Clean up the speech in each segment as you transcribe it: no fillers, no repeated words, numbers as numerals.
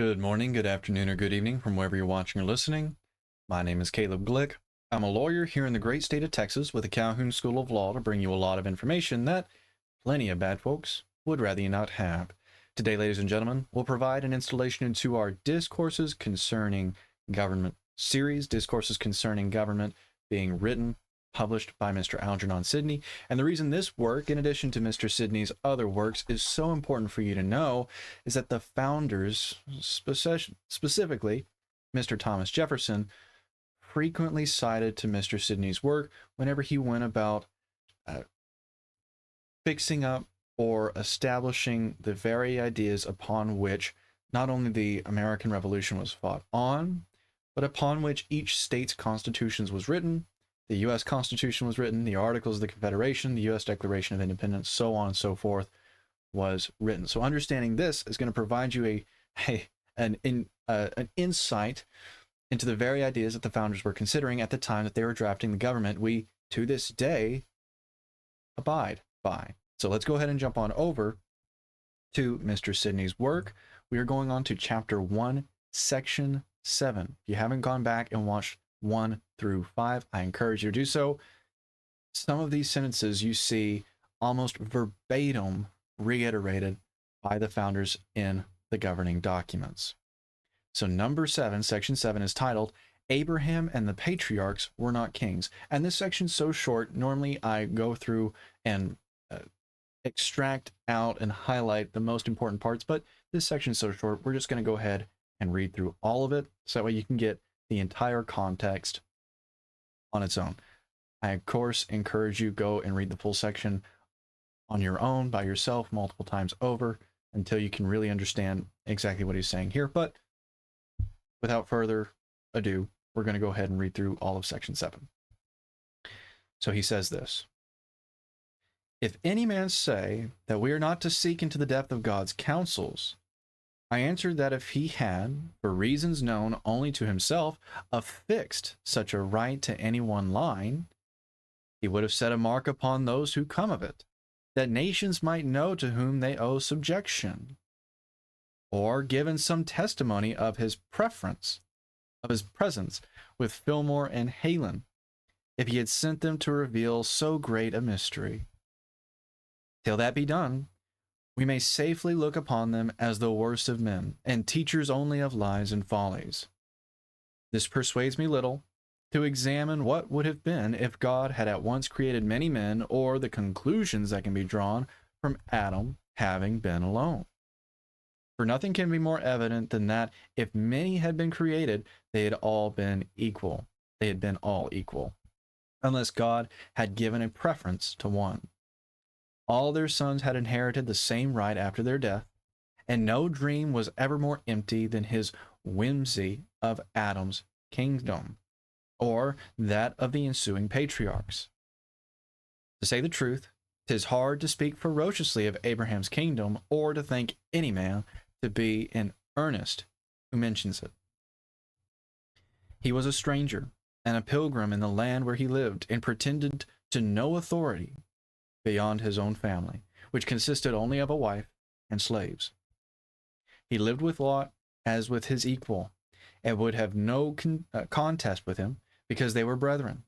Good morning, good afternoon, or good evening from wherever you're watching or listening. My name is Caleb Glick. I'm a lawyer here in the great state of Texas with the Calhoun School of Law to bring you a lot of information that plenty of bad folks would rather you not have. Today, ladies and gentlemen, we'll provide an installation into our Discourses Concerning Government series, Discourses Concerning Government being written, published by Mr. Algernon Sidney. And the reason this work, in addition to Mr. Sidney's other works, is so important for you to know is that the founders, specifically Mr. Thomas Jefferson, frequently cited to Mr. Sidney's work whenever he went about fixing up or establishing the very ideas upon which not only the American Revolution was fought on, but upon which each state's constitutions was written. The U.S. Constitution was written, the Articles of the Confederation, the U.S. Declaration of Independence, so on and so forth, was written. So understanding this is going to provide you an insight into the very ideas that the founders were considering at the time that they were drafting the government we, to this day, abide by. So let's go ahead and jump on over to Mr. Sidney's work. We are going on to Chapter 1, Section 7. If you haven't gone back and watched 1 through 5, I encourage you to do so. Some of these sentences you see almost verbatim reiterated by the founders in the governing documents. So number 7, section 7 is titled, Abraham and the Patriarchs Were Not Kings. And this section's so short, normally I go through and extract out and highlight the most important parts, but this section's so short, we're just going to go ahead and read through all of it, so that way you can get the entire context on its own. I, of course, encourage you go and read the full section on your own, by yourself, multiple times over, until you can really understand exactly what he's saying here. But without further ado, we're going to go ahead and read through all of section 7. So he says this. If any man say that we are not to seek into the depth of God's counsels, I answered that if he had, for reasons known only to himself, affixed such a right to any one line, he would have set a mark upon those who come of it, that nations might know to whom they owe subjection, or given some testimony of his preference, of his presence with Fillmore and Halen, if he had sent them to reveal so great a mystery. Till that be done, we may safely look upon them as the worst of men, and teachers only of lies and follies. This persuades me little to examine what would have been if God had at once created many men, or the conclusions that can be drawn from Adam having been alone. For nothing can be more evident than that if many had been created, they had all been equal. They had been all equal, unless God had given a preference to one. All their sons had inherited the same right after their death, and no dream was ever more empty than his whimsy of Adam's kingdom, or that of the ensuing patriarchs. To say the truth, 'tis hard to speak ferociously of Abraham's kingdom, or to think any man to be in earnest who mentions it. He was a stranger and a pilgrim in the land where he lived, and pretended to no authority beyond his own family, which consisted only of a wife and slaves. He lived with Lot as with his equal, and would have no contest with him, because they were brethren.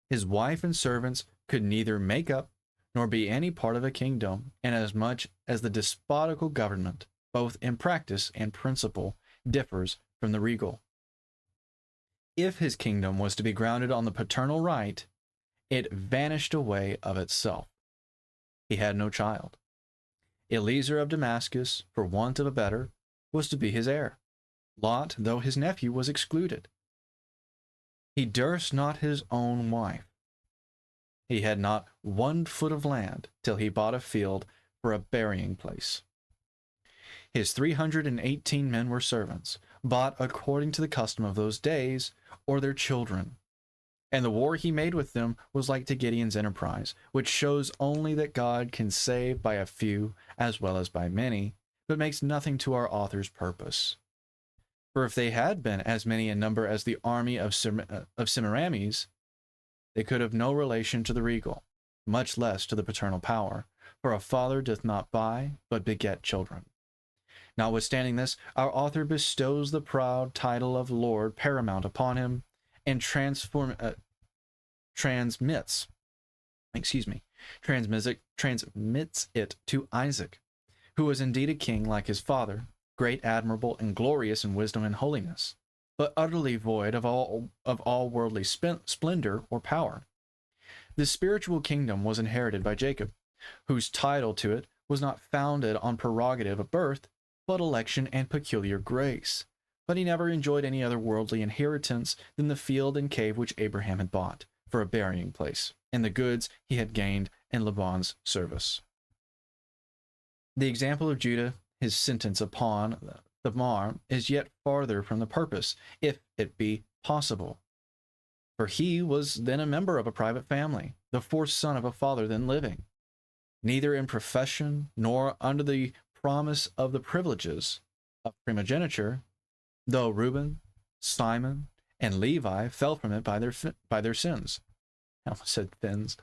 His wife and servants could neither make up nor be any part of a kingdom, inasmuch as the despotical government, both in practice and principle, differs from the regal. If his kingdom was to be grounded on the paternal right, it vanished away of itself. He had no child. Eliezer of Damascus, for want of a better, was to be his heir. Lot, though his nephew, was excluded. He durst not his own wife. He had not 1 foot of land till he bought a field for a burying place. His 318 men were servants, bought according to the custom of those days, or their children. And the war he made with them was like to Gideon's enterprise, which shows only that God can save by a few as well as by many, but makes nothing to our author's purpose. For if they had been as many in number as the army of Semiramis, they could have no relation to the regal, much less to the paternal power, for a father doth not buy, but beget children. Notwithstanding this, our author bestows the proud title of Lord paramount upon him, and transmits it to Isaac, who was indeed a king like his father, great, admirable, and glorious in wisdom and holiness, but utterly void of all worldly splendor or power. This spiritual kingdom was inherited by Jacob, whose title to it was not founded on prerogative of birth, but election and peculiar grace. But he never enjoyed any other worldly inheritance than the field and cave which Abraham had bought for a burying place, and the goods he had gained in Laban's service. The example of Judah, his sentence upon Tamar, is yet farther from the purpose, if it be possible. For he was then a member of a private family, the fourth son of a father then living. Neither in profession nor under the promise of the privileges of primogeniture, though Reuben, Simon, and Levi fell from it by their sins. I almost said thins.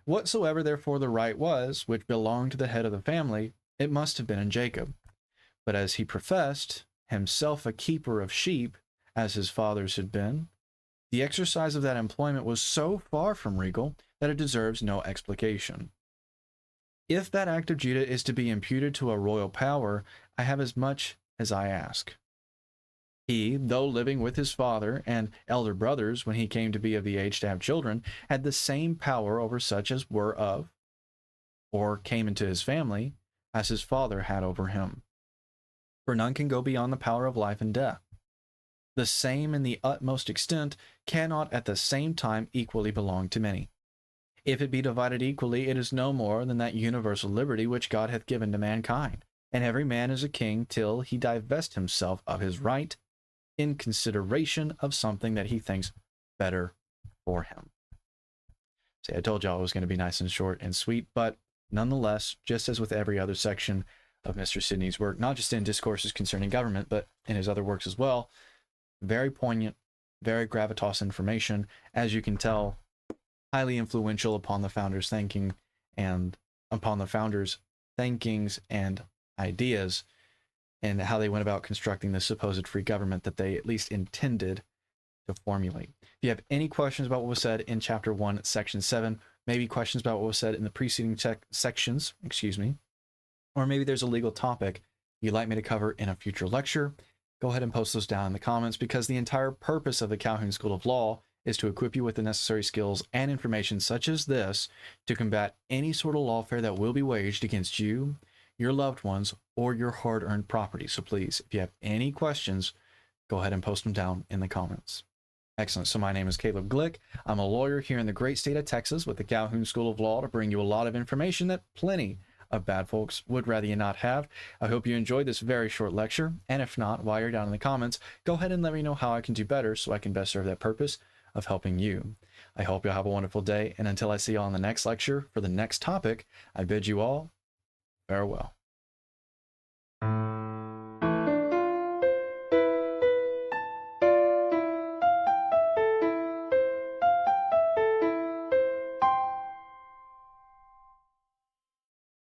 Whatsoever therefore the right was, which belonged to the head of the family, it must have been in Jacob. But as he professed himself a keeper of sheep, as his fathers had been, the exercise of that employment was so far from regal that it deserves no explication. If that act of Judah is to be imputed to a royal power, I have as much as I ask. He, though living with his father and elder brothers when he came to be of the age to have children, had the same power over such as were of, or came into his family, as his father had over him. For none can go beyond the power of life and death. The same in the utmost extent cannot at the same time equally belong to many. If it be divided equally, it is no more than that universal liberty which God hath given to mankind, and every man is a king till he divest himself of his right, in consideration of something that he thinks better for him. See, I told y'all it was going to be nice and short and sweet, but nonetheless, just as with every other section of Mr. Sidney's work, not just in Discourses Concerning Government, but in his other works as well, very poignant, very gravitas information, as you can tell, highly influential upon the founders' thinking and upon the founders' thinkings and ideas, and how they went about constructing the supposed free government that they at least intended to formulate. If you have any questions about what was said in Chapter 1, Section 7, maybe questions about what was said in the preceding sections, or maybe there's a legal topic you'd like me to cover in a future lecture, go ahead and post those down in the comments, because the entire purpose of the Calhoun School of Law is to equip you with the necessary skills and information such as this to combat any sort of lawfare that will be waged against you, your loved ones, or your hard-earned property. So please, if you have any questions, go ahead and post them down in the comments. Excellent. So my name is Caleb Glick. I'm a lawyer here in the great state of Texas with the Calhoun School of Law to bring you a lot of information that plenty of bad folks would rather you not have. I hope you enjoyed this very short lecture, and if not, while you're down in the comments, go ahead and let me know how I can do better so I can best serve that purpose of helping you. I hope you'll have a wonderful day, and until I see you all in the next lecture for the next topic, I bid you all farewell.